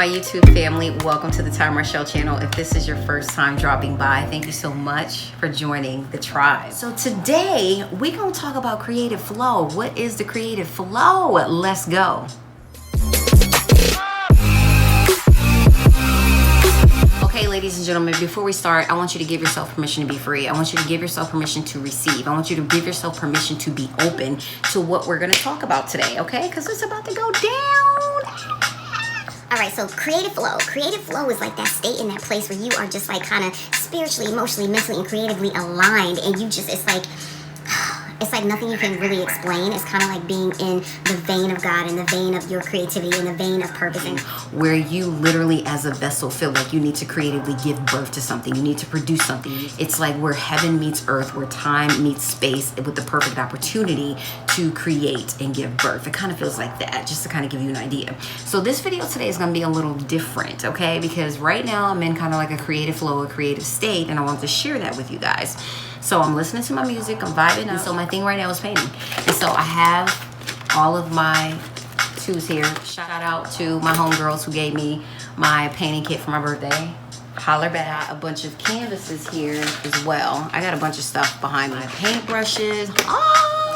my YouTube family? Welcome to the Ty Marshall channel. If this is your first time dropping by, thank you so much for joining the tribe. So today we're gonna talk about creative flow. What is the creative flow? Let's go. Okay, ladies and gentlemen, before we start, I want you to give yourself permission to be free. I want you to give yourself permission to receive. I want you to give yourself permission to be open to what we're gonna talk about today, okay? Because it's about to go down. All right, so creative flow. Creative flow is like that state in that place where you are just like kind of spiritually, emotionally, mentally, and creatively aligned. And you just, it's like nothing you can really explain. It's kind of like being in the vein of God, in the vein of your creativity, in the vein of purpose. And where you literally as a vessel feel like you need to creatively give birth to something. You need to produce something. It's like where heaven meets earth, where time meets space with the perfect opportunity to create and give birth. It kind of feels like that, just to kind of give you an idea. So this video today is going to be a little different, okay? Because right now I'm in kind of like a creative flow, a creative state, and I want to share that with you guys. So I'm listening to my music, I'm vibing out. So my thing right now is painting. And so I have all of my tools here. Shout out to my homegirls who gave me my painting kit for my birthday. Holler back. A bunch of canvases here as well. I got a bunch of stuff behind me. Paintbrushes.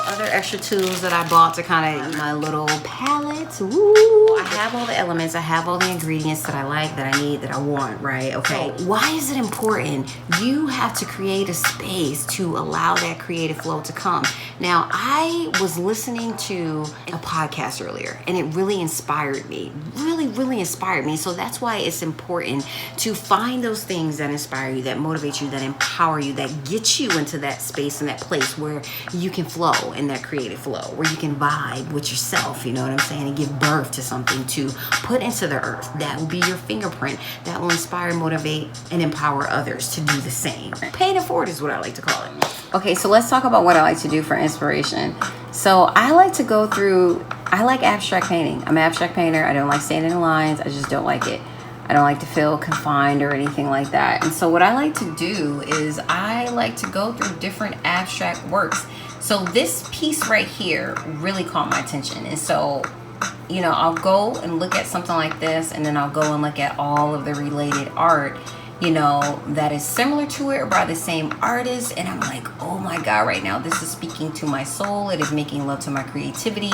Other extra tools that I bought to kind of my little palette. Woo. I have all the elements. I have all the ingredients that I like, that I need, that I want, right? Okay. So why is it important? You have to create a space to allow that creative flow to come. Now, I was listening to a podcast earlier and it really inspired me. Really inspired me. So that's why it's important to find those things that inspire you, that motivate you, that empower you, that get you into that space and that place where you can flow in that creative flow, where you can vibe with yourself, you know what I'm saying, and give birth to something to put into the earth. That will be your fingerprint that will inspire, motivate, and empower others to do the same. Paying it forward is what I like to call it. Okay, so let's talk about what I like to do for inspiration. So I like to go through, I like abstract painting. I'm an abstract painter. I don't like standing in lines. I just don't like it. I don't like to feel confined or anything like that. And so what I like to do is I like to go through different abstract works. So this piece right here really caught my attention. And so, you know, I'll go and look at something like this, and then I'll go and look at all of the related art, you know, that is similar to it or by the same artist. And I'm like, oh my God, right now, this is speaking to my soul. It is making love to my creativity.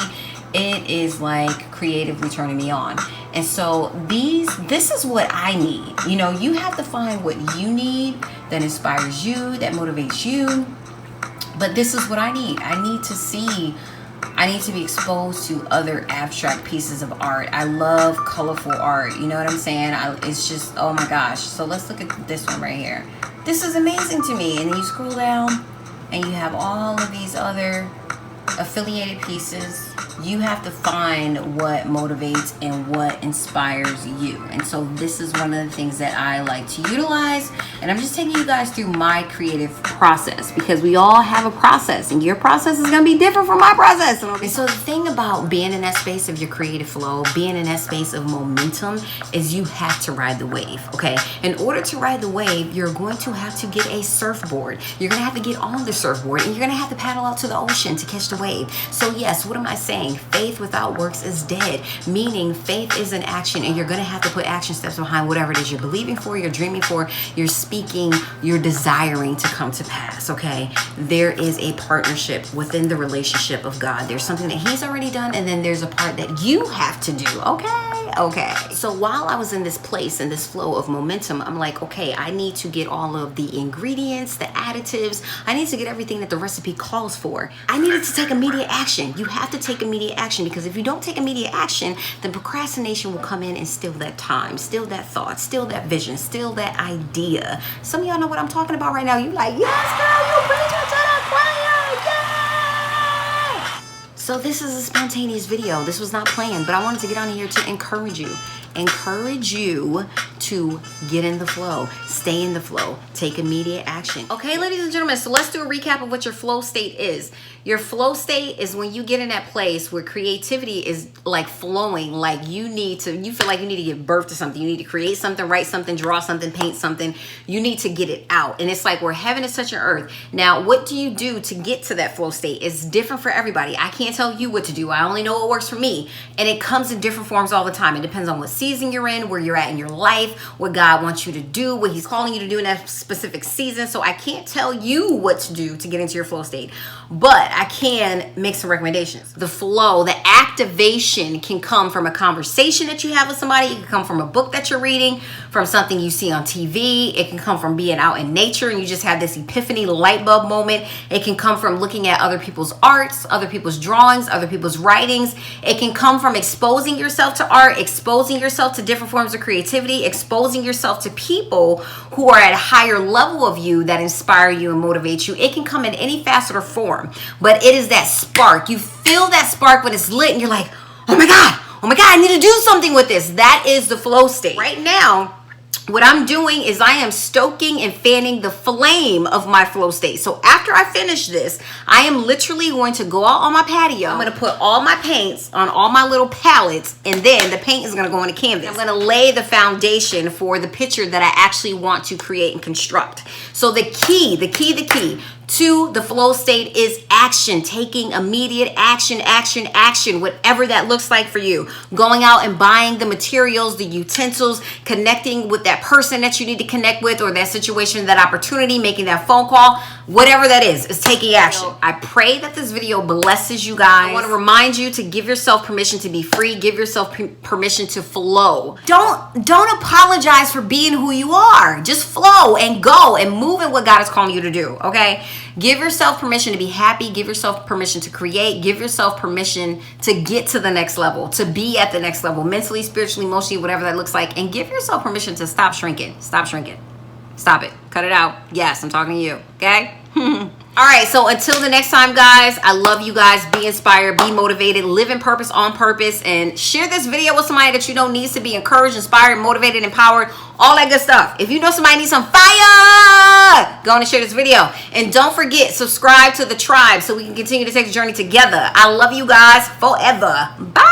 It is like creatively turning me on. And so this is what I need. You know, you have to find what you need that inspires you, that motivates you. But this is what I need. I need to be exposed to other abstract pieces of art. I love colorful art. You know what I'm saying? It's just, oh my gosh. So let's look at this one right here. This is amazing to me. And then you scroll down and you have all of these other affiliated pieces. You have to find what motivates and what inspires you. And so this is one of the things that I like to utilize. And I'm just taking you guys through my creative process, because we all have a process and your process is going to be different from my process. And so the thing about being in that space of your creative flow, being in that space of momentum, is you have to ride the wave, okay? In order to ride the wave, you're going to have to get a surfboard. You're going to have to get on the surfboard, and you're going to have to paddle out to the ocean to catch the wave. So yes, what am I saying? Faith without works is dead, meaning faith is an action, and you're going to have to put action steps behind whatever it is you're believing for, you're dreaming for, you're speaking, you're desiring to come to pass, okay? There is a partnership within the relationship of God. There's something that He's already done, and then there's a part that you have to do, okay? So while I was in this place, in this flow of momentum, I'm like, okay, I need to get all of the ingredients, the additives. I need to get everything that the recipe calls for. I needed to take immediate action. You have to take immediate action, because if you don't take immediate action, then procrastination will come in and steal that time, steal that thought, steal that vision, steal that idea. Some of y'all know what I'm talking about right now. You like, yes, girl, you bring it to the choir, yeah! So this is a spontaneous video. This was not planned, but I wanted to get on here to encourage you to get in the flow, stay in the flow, take immediate action. Okay, ladies and gentlemen, so let's do a recap of what your flow state is. Your flow state is when you get in that place where creativity is like flowing, like you feel like you need to give birth to something. You need to create something, write something, draw something, paint something. You need to get it out. And it's like where heaven is touching earth. Now, what do you do to get to that flow state? It's different for everybody. I can't tell you what to do. I only know what works for me. And it comes in different forms all the time. It depends on what season you're in, where you're at in your life, what God wants you to do, what he's calling you to do in that specific season. So I can't tell you what to do to get into your flow state, but I can make some recommendations. The flow, the activation can come from a conversation that you have with somebody. It can come from a book that you're reading, from something you see on TV. It can come from being out in nature and you just have this epiphany light bulb moment. It can come from looking at other people's arts, other people's drawings, other people's writings. It can come from exposing yourself to art, exposing yourself to different forms of creativity, exposing yourself to people who are at a higher level of you that inspire you and motivate you. It can come in any facet or form, but it is that spark. You feel that spark when it's lit and you're like, oh my God, I need to do something with this. That is the flow state. Right now, what I'm doing is I am stoking and fanning the flame of my flow state. So after I finish this, I am literally going to go out on my patio. I'm going to put all my paints on all my little palettes, and then the paint is going to go on a canvas. I'm going to lay the foundation for the picture that I actually want to create and construct. So the key to the flow state is action, taking immediate action, whatever that looks like for you. Going out and buying the materials, the utensils, connecting with that person that you need to connect with, or that situation, that opportunity, making that phone call, whatever that is taking action. I pray that this video blesses you guys. I want to remind you to give yourself permission to be free, give yourself permission to flow. Don't apologize for being who you are. Just flow and go and move in what God is calling you to do, okay? Give yourself permission to be happy. Give yourself permission to create. Give yourself permission to get to the next level, to be at the next level, mentally, spiritually, emotionally, whatever that looks like. And give yourself permission to stop shrinking. Stop shrinking. Stop it. Cut it out. Yes, I'm talking to you. Okay? All right, so until the next time, guys, I love you guys. Be inspired, be motivated, live in purpose, on purpose, and share this video with somebody that you know needs to be encouraged, inspired, motivated, empowered, all that good stuff. If you know somebody needs some fire, go on and share this video. And don't forget, subscribe to the tribe so we can continue to take the journey together. I love you guys forever. Bye.